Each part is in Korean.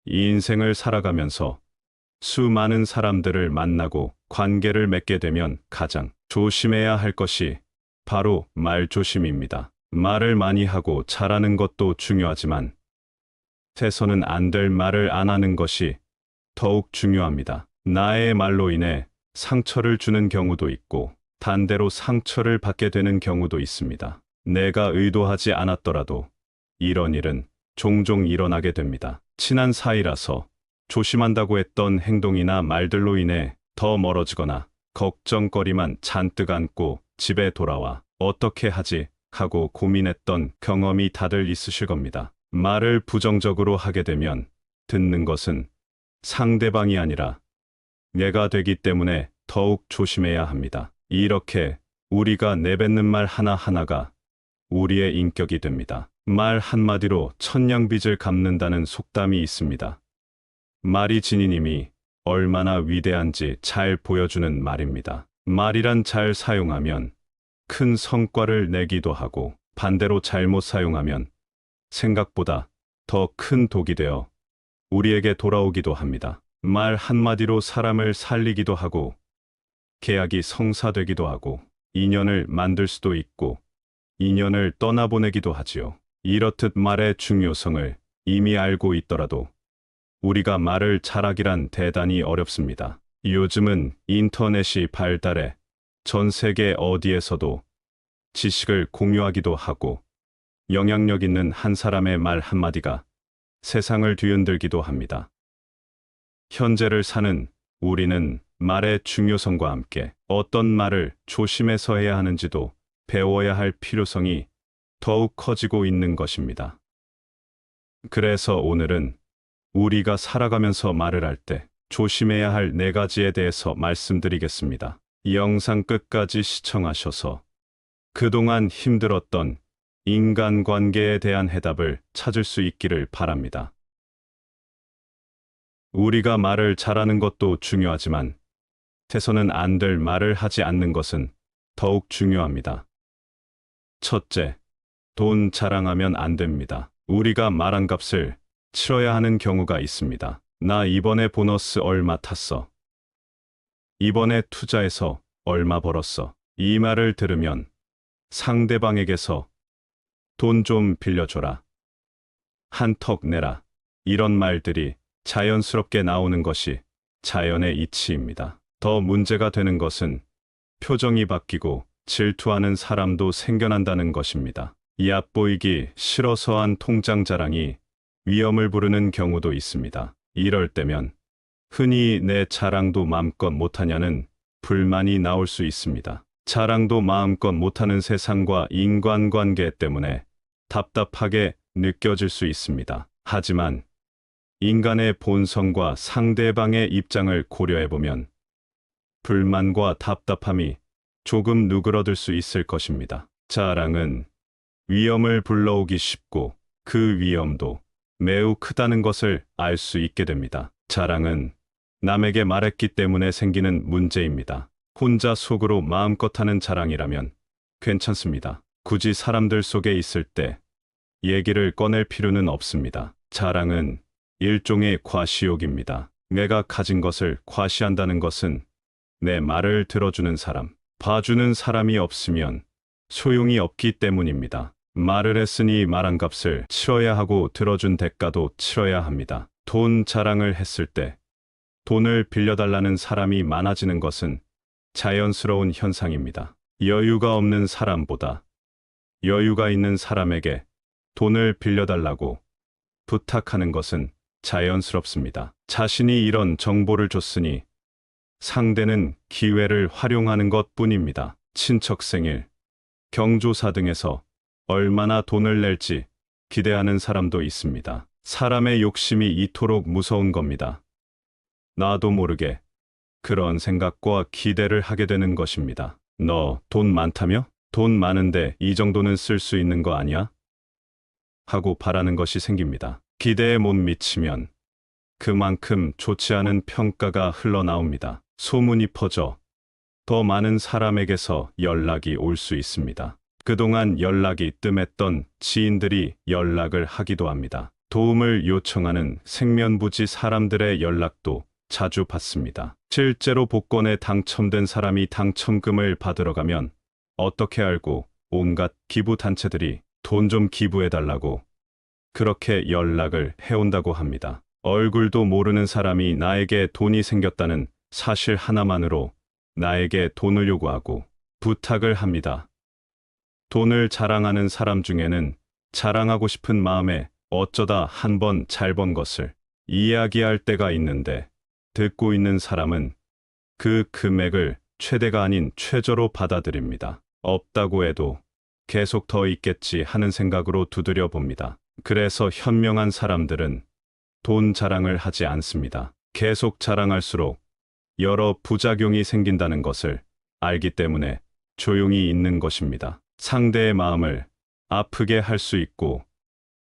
이 인생을 살아가면서 수많은 사람들을 만나고 관계를 맺게 되면 가장 조심해야 할 것이 바로 말조심입니다. 말을 많이 하고 잘하는 것도 중요하지만 해서는 안 될 말을 안 하는 것이 더욱 중요합니다. 나의 말로 인해 상처를 주는 경우도 있고 반대로 상처를 받게 되는 경우도 있습니다. 내가 의도하지 않았더라도 이런 일은 종종 일어나게 됩니다. 친한 사이라서 조심한다고 했던 행동이나 말들로 인해 더 멀어지거나 걱정거리만 잔뜩 안고 집에 돌아와 어떻게 하지 하고 고민했던 경험이 다들 있으실 겁니다. 말을 부정적으로 하게 되면 듣는 것은 상대방이 아니라 내가 되기 때문에 더욱 조심해야 합니다. 이렇게 우리가 내뱉는 말 하나하나가 우리의 인격이 됩니다. 말 한마디로 천냥빚을 갚는다는 속담이 있습니다. 말이 지닌 힘이 얼마나 위대한지 잘 보여주는 말입니다. 말이란 잘 사용하면 큰 성과를 내기도 하고 반대로 잘못 사용하면 생각보다 더 큰 독이 되어 우리에게 돌아오기도 합니다. 말 한마디로 사람을 살리기도 하고 계약이 성사되기도 하고 인연을 만들 수도 있고 인연을 떠나보내기도 하지요. 이렇듯 말의 중요성을 이미 알고 있더라도 우리가 말을 잘하기란 대단히 어렵습니다. 요즘은 인터넷이 발달해 전 세계 어디에서도 지식을 공유하기도 하고 영향력 있는 한 사람의 말 한마디가 세상을 뒤흔들기도 합니다. 현재를 사는 우리는 말의 중요성과 함께 어떤 말을 조심해서 해야 하는지도 배워야 할 필요성이 더욱 커지고 있는 것입니다. 그래서 오늘은 우리가 살아가면서 말을 할 때 조심해야 할 4가지에 대해서 말씀드리겠습니다. 영상 끝까지 시청하셔서 그동안 힘들었던 인간관계에 대한 해답을 찾을 수 있기를 바랍니다. 우리가 말을 잘하는 것도 중요하지만 해서는 안 될 말을 하지 않는 것은 더욱 중요합니다. 첫째, 돈 자랑하면 안 됩니다. 우리가 말한 값을 치러야 하는 경우가 있습니다. 나 이번에 보너스 얼마 탔어. 이번에 투자해서 얼마 벌었어. 이 말을 들으면 상대방에게서 돈 좀 빌려줘라. 한턱 내라. 이런 말들이 자연스럽게 나오는 것이 자연의 이치입니다. 더 문제가 되는 것은 표정이 바뀌고 질투하는 사람도 생겨난다는 것입니다. 얕보이기 싫어서 한 통장 자랑이 위험을 부르는 경우도 있습니다. 이럴 때면 흔히 내 자랑도 마음껏 못하냐는 불만이 나올 수 있습니다. 자랑도 마음껏 못하는 세상과 인간관계 때문에 답답하게 느껴질 수 있습니다. 하지만 인간의 본성과 상대방의 입장을 고려해보면 불만과 답답함이 조금 누그러들 수 있을 것입니다. 자랑은 위험을 불러오기 쉽고 그 위험도 매우 크다는 것을 알 수 있게 됩니다. 자랑은 남에게 말했기 때문에 생기는 문제입니다. 혼자 속으로 마음껏 하는 자랑이라면 괜찮습니다. 굳이 사람들 속에 있을 때 얘기를 꺼낼 필요는 없습니다. 자랑은 일종의 과시욕입니다. 내가 가진 것을 과시한다는 것은 내 말을 들어주는 사람, 봐주는 사람이 없으면 소용이 없기 때문입니다. 말을 했으니 말한 값을 치러야 하고 들어준 대가도 치러야 합니다. 돈 자랑을 했을 때 돈을 빌려달라는 사람이 많아지는 것은 자연스러운 현상입니다. 여유가 없는 사람보다 여유가 있는 사람에게 돈을 빌려달라고 부탁하는 것은 자연스럽습니다. 자신이 이런 정보를 줬으니 상대는 기회를 활용하는 것뿐입니다. 친척 생일, 경조사 등에서 얼마나 돈을 낼지 기대하는 사람도 있습니다. 사람의 욕심이 이토록 무서운 겁니다. 나도 모르게 그런 생각과 기대를 하게 되는 것입니다. 너 돈 많다며? 돈 많은데 이 정도는 쓸 수 있는 거 아니야? 하고 바라는 것이 생깁니다. 기대에 못 미치면 그만큼 좋지 않은 평가가 흘러나옵니다. 소문이 퍼져 더 많은 사람에게서 연락이 올 수 있습니다. 그동안 연락이 뜸했던 지인들이 연락을 하기도 합니다. 도움을 요청하는 생면부지 사람들의 연락도 자주 받습니다. 실제로 복권에 당첨된 사람이 당첨금을 받으러 가면 어떻게 알고 온갖 기부단체들이 돈 좀 기부해달라고 그렇게 연락을 해온다고 합니다. 얼굴도 모르는 사람이 나에게 돈이 생겼다는 사실 하나만으로 나에게 돈을 요구하고 부탁을 합니다. 돈을 자랑하는 사람 중에는 자랑하고 싶은 마음에 어쩌다 한 번 잘 번 것을 이야기할 때가 있는데 듣고 있는 사람은 그 금액을 최대가 아닌 최저로 받아들입니다. 없다고 해도 계속 더 있겠지 하는 생각으로 두드려 봅니다. 그래서 현명한 사람들은 돈 자랑을 하지 않습니다. 계속 자랑할수록 여러 부작용이 생긴다는 것을 알기 때문에 조용히 있는 것입니다. 상대의 마음을 아프게 할 수 있고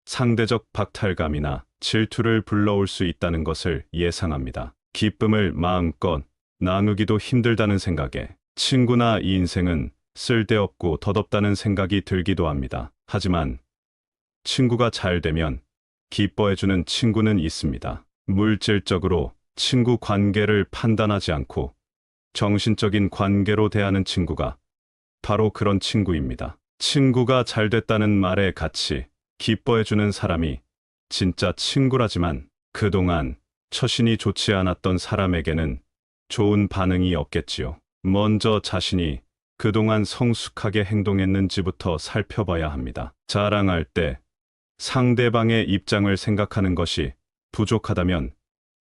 상대적 박탈감이나 질투를 불러올 수 있다는 것을 예상합니다. 기쁨을 마음껏 나누기도 힘들다는 생각에 친구나 이 인생은 쓸데없고 덧없다는 생각이 들기도 합니다. 하지만 친구가 잘 되면 기뻐해주는 친구는 있습니다. 물질적으로 친구 관계를 판단하지 않고 정신적인 관계로 대하는 친구가 바로 그런 친구입니다. 친구가 잘 됐다는 말에 같이 기뻐해주는 사람이 진짜 친구라지만 그동안 처신이 좋지 않았던 사람에게는 좋은 반응이 없겠지요. 먼저 자신이 그동안 성숙하게 행동했는지부터 살펴봐야 합니다. 자랑할 때 상대방의 입장을 생각하는 것이 부족하다면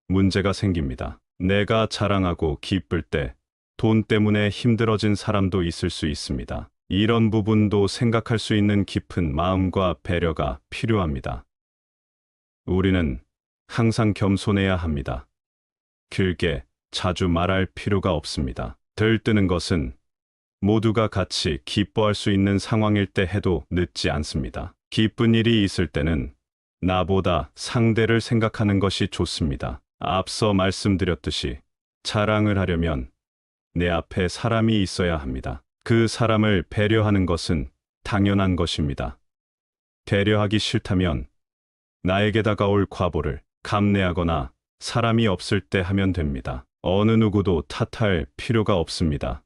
문제가 생깁니다. 내가 자랑하고 기쁠 때 돈 때문에 힘들어진 사람도 있을 수 있습니다. 이런 부분도 생각할 수 있는 깊은 마음과 배려가 필요합니다. 우리는 항상 겸손해야 합니다. 길게 자주 말할 필요가 없습니다. 들뜨는 것은 모두가 같이 기뻐할 수 있는 상황일 때 해도 늦지 않습니다. 기쁜 일이 있을 때는 나보다 상대를 생각하는 것이 좋습니다. 앞서 말씀드렸듯이 자랑을 하려면 내 앞에 사람이 있어야 합니다. 그 사람을 배려하는 것은 당연한 것입니다. 배려하기 싫다면 나에게 다가올 과보를 감내하거나 사람이 없을 때 하면 됩니다. 어느 누구도 탓할 필요가 없습니다.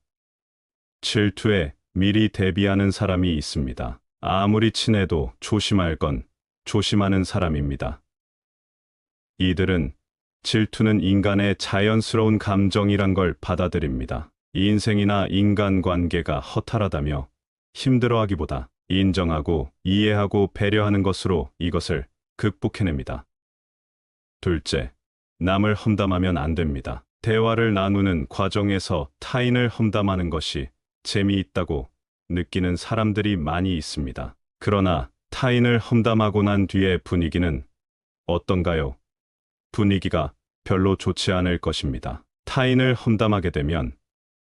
질투에 미리 대비하는 사람이 있습니다. 아무리 친해도 조심할 건 조심하는 사람입니다. 이들은 질투는 인간의 자연스러운 감정이란 걸 받아들입니다. 인생이나 인간관계가 허탈하다며 힘들어하기보다 인정하고 이해하고 배려하는 것으로 이것을 극복해냅니다. 둘째, 남을 험담하면 안 됩니다. 대화를 나누는 과정에서 타인을 험담하는 것이 재미있다고 느끼는 사람들이 많이 있습니다. 그러나 타인을 험담하고 난 뒤의 분위기는 어떤가요? 분위기가 별로 좋지 않을 것입니다. 타인을 험담하게 되면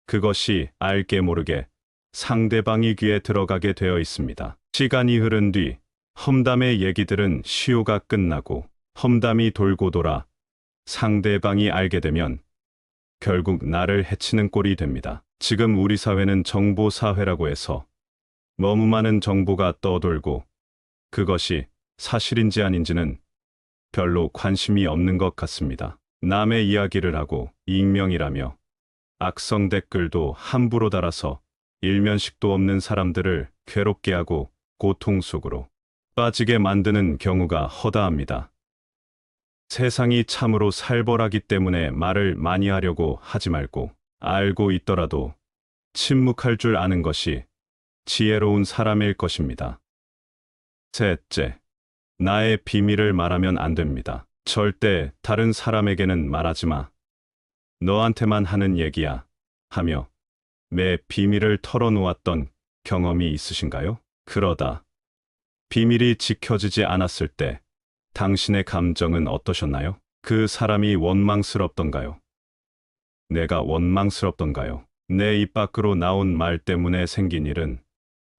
그것이 알게 모르게 상대방의 귀에 들어가게 되어 있습니다. 시간이 흐른 뒤 험담의 얘기들은 시효가 끝나고 험담이 돌고 돌아 상대방이 알게 되면 결국 나를 해치는 꼴이 됩니다. 지금 우리 사회는 정보 사회라고 해서 너무 많은 정보가 떠돌고 그것이 사실인지 아닌지는 별로 관심이 없는 것 같습니다. 남의 이야기를 하고 익명이라며 악성 댓글도 함부로 달아서 일면식도 없는 사람들을 괴롭게 하고 고통 속으로 빠지게 만드는 경우가 허다합니다. 세상이 참으로 살벌하기 때문에 말을 많이 하려고 하지 말고 알고 있더라도 침묵할 줄 아는 것이 지혜로운 사람일 것입니다. 셋째, 나의 비밀을 말하면 안 됩니다. 절대 다른 사람에게는 말하지 마. 너한테만 하는 얘기야. 하며 내 비밀을 털어놓았던 경험이 있으신가요? 그러다 비밀이 지켜지지 않았을 때 당신의 감정은 어떠셨나요? 그 사람이 원망스럽던가요? 내가 원망스럽던가요? 내 입 밖으로 나온 말 때문에 생긴 일은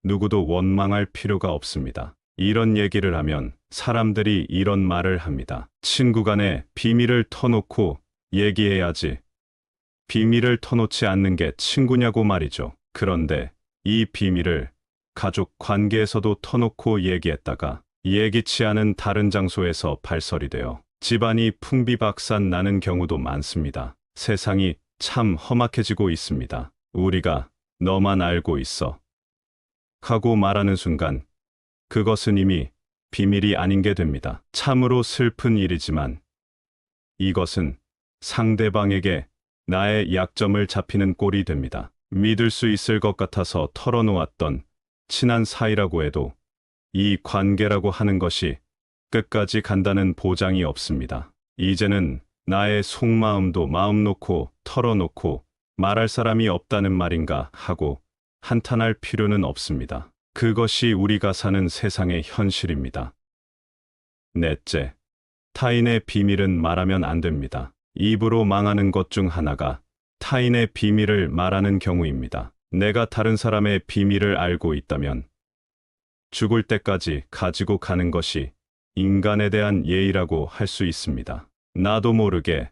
누구도 원망할 필요가 없습니다. 이런 얘기를 하면 사람들이 이런 말을 합니다. 친구 간에 비밀을 터놓고 얘기해야지. 비밀을 터놓지 않는 게 친구냐고 말이죠. 그런데 이 비밀을 가족 관계에서도 터놓고 얘기했다가 예기치 않은 다른 장소에서 발설이 되어 집안이 풍비박산 나는 경우도 많습니다. 세상이 참 험악해지고 있습니다. 우리가 너만 알고 있어 하고 말하는 순간 그것은 이미 비밀이 아닌 게 됩니다. 참으로 슬픈 일이지만 이것은 상대방에게 나의 약점을 잡히는 꼴이 됩니다. 믿을 수 있을 것 같아서 털어놓았던 친한 사이라고 해도 이 관계라고 하는 것이 끝까지 간다는 보장이 없습니다. 이제는 나의 속마음도 마음 놓고 털어놓고 말할 사람이 없다는 말인가 하고 한탄할 필요는 없습니다. 그것이 우리가 사는 세상의 현실입니다. 넷째, 타인의 비밀은 말하면 안 됩니다. 입으로 망하는 것 중 하나가 타인의 비밀을 말하는 경우입니다. 내가 다른 사람의 비밀을 알고 있다면 죽을 때까지 가지고 가는 것이 인간에 대한 예의라고 할 수 있습니다. 나도 모르게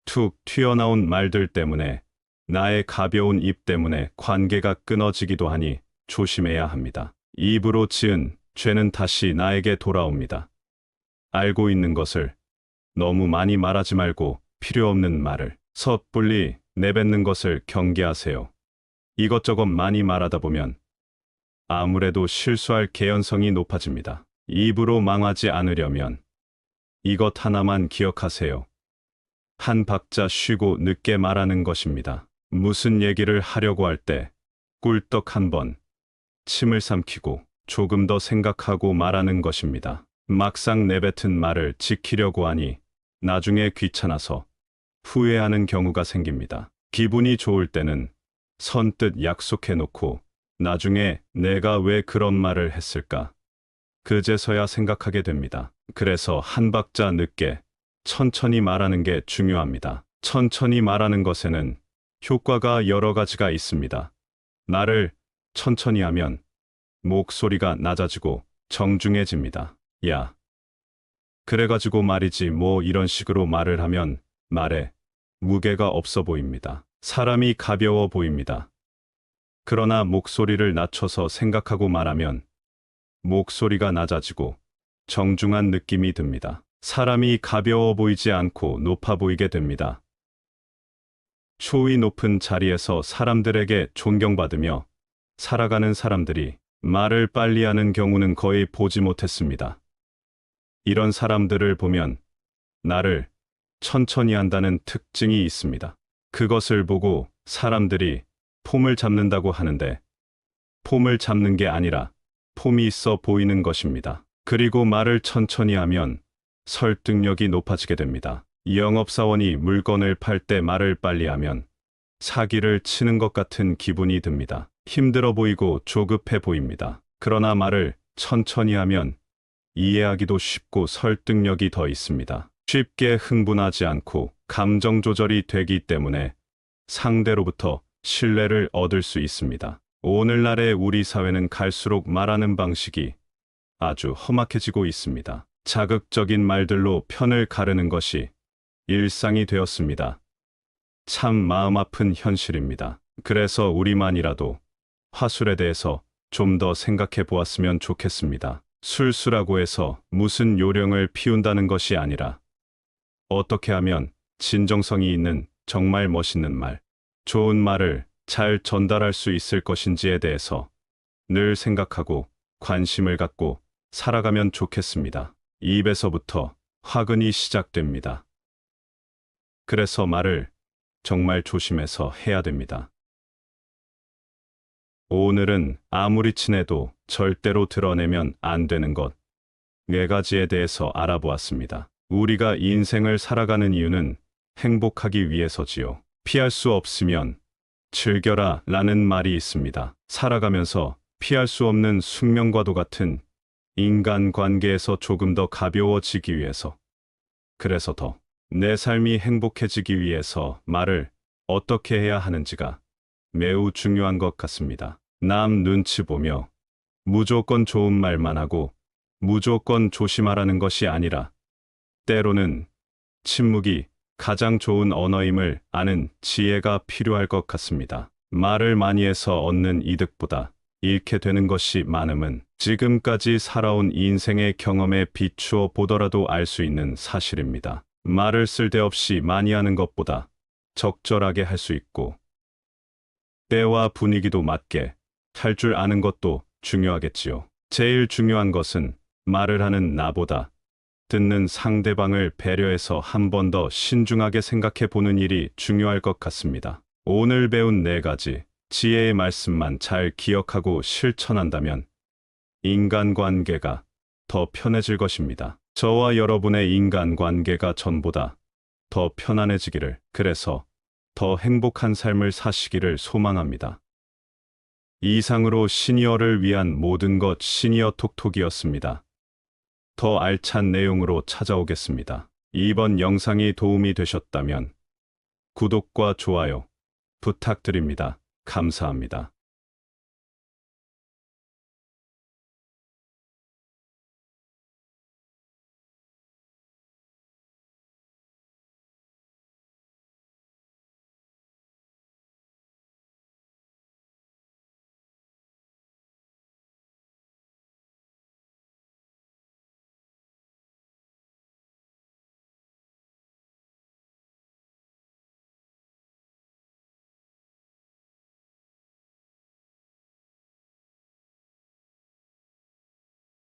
툭 튀어나온 말들 때문에 나의 가벼운 입 때문에 관계가 끊어지기도 하니 조심해야 합니다. 입으로 지은 죄는 다시 나에게 돌아옵니다. 알고 있는 것을 너무 많이 말하지 말고 필요 없는 말을 섣불리 내뱉는 것을 경계하세요. 이것저것 많이 말하다 보면 아무래도 실수할 개연성이 높아집니다. 입으로 망하지 않으려면 이것 하나만 기억하세요. 한 박자 쉬고 늦게 말하는 것입니다. 무슨 얘기를 하려고 할 때 꿀떡 한번 침을 삼키고 조금 더 생각하고 말하는 것입니다. 막상 내뱉은 말을 지키려고 하니 나중에 귀찮아서 후회하는 경우가 생깁니다. 기분이 좋을 때는 선뜻 약속해놓고 나중에 내가 왜 그런 말을 했을까? 그제서야 생각하게 됩니다. 그래서 한 박자 늦게 천천히 말하는 게 중요합니다. 천천히 말하는 것에는 효과가 여러 가지가 있습니다. 말을 천천히 하면 목소리가 낮아지고 정중해집니다. 야, 그래가지고 말이지 뭐 이런 식으로 말을 하면 말에 무게가 없어 보입니다. 사람이 가벼워 보입니다. 그러나 목소리를 낮춰서 생각하고 말하면 목소리가 낮아지고 정중한 느낌이 듭니다. 사람이 가벼워 보이지 않고 높아 보이게 됩니다. 초위 높은 자리에서 사람들에게 존경받으며 살아가는 사람들이 말을 빨리 하는 경우는 거의 보지 못했습니다. 이런 사람들을 보면 나를 천천히 한다는 특징이 있습니다. 그것을 보고 사람들이 폼을 잡는다고 하는데 폼을 잡는 게 아니라 폼이 있어 보이는 것입니다. 그리고 말을 천천히 하면 설득력이 높아지게 됩니다. 영업사원이 물건을 팔 때 말을 빨리 하면 사기를 치는 것 같은 기분이 듭니다. 힘들어 보이고 조급해 보입니다. 그러나 말을 천천히 하면 이해하기도 쉽고 설득력이 더 있습니다. 쉽게 흥분하지 않고 감정 조절이 되기 때문에 상대로부터 신뢰를 얻을 수 있습니다. 오늘날의 우리 사회는 갈수록 말하는 방식이 아주 험악해지고 있습니다. 자극적인 말들로 편을 가르는 것이 일상이 되었습니다. 참 마음 아픈 현실입니다. 그래서 우리만이라도 화술에 대해서 좀 더 생각해 보았으면 좋겠습니다. 술수라고 해서 무슨 요령을 피운다는 것이 아니라 어떻게 하면 진정성이 있는 정말 멋있는 말, 좋은 말을 잘 전달할 수 있을 것인지에 대해서 늘 생각하고 관심을 갖고 살아가면 좋겠습니다. 입에서부터 화근이 시작됩니다. 그래서 말을 정말 조심해서 해야 됩니다. 오늘은 아무리 친해도 절대로 드러내면 안 되는 것 4가지에 대해서 알아보았습니다. 우리가 인생을 살아가는 이유는 행복하기 위해서지요. 피할 수 없으면 즐겨라 라는 말이 있습니다. 살아가면서 피할 수 없는 숙명과도 같은 인간관계에서 조금 더 가벼워지기 위해서, 그래서 더 내 삶이 행복해지기 위해서 말을 어떻게 해야 하는지가 매우 중요한 것 같습니다. 남 눈치 보며 무조건 좋은 말만 하고 무조건 조심하라는 것이 아니라 때로는 침묵이 가장 좋은 언어임을 아는 지혜가 필요할 것 같습니다. 말을 많이 해서 얻는 이득보다 잃게 되는 것이 많음은 지금까지 살아온 인생의 경험에 비추어 보더라도 알 수 있는 사실입니다. 말을 쓸데없이 많이 하는 것보다 적절하게 할 수 있고 때와 분위기도 맞게 할 줄 아는 것도 중요하겠지요. 제일 중요한 것은 말을 하는 나보다 듣는 상대방을 배려해서 한 번 더 신중하게 생각해 보는 일이 중요할 것 같습니다. 오늘 배운 4가지 지혜의 말씀만 잘 기억하고 실천한다면 인간관계가 더 편해질 것입니다. 저와 여러분의 인간관계가 전보다 더 편안해지기를, 그래서 더 행복한 삶을 사시기를 소망합니다. 이상으로 시니어를 위한 모든 것 시니어 톡톡이었습니다. 더 알찬 내용으로 찾아오겠습니다. 이번 영상이 도움이 되셨다면 구독과 좋아요 부탁드립니다. 감사합니다.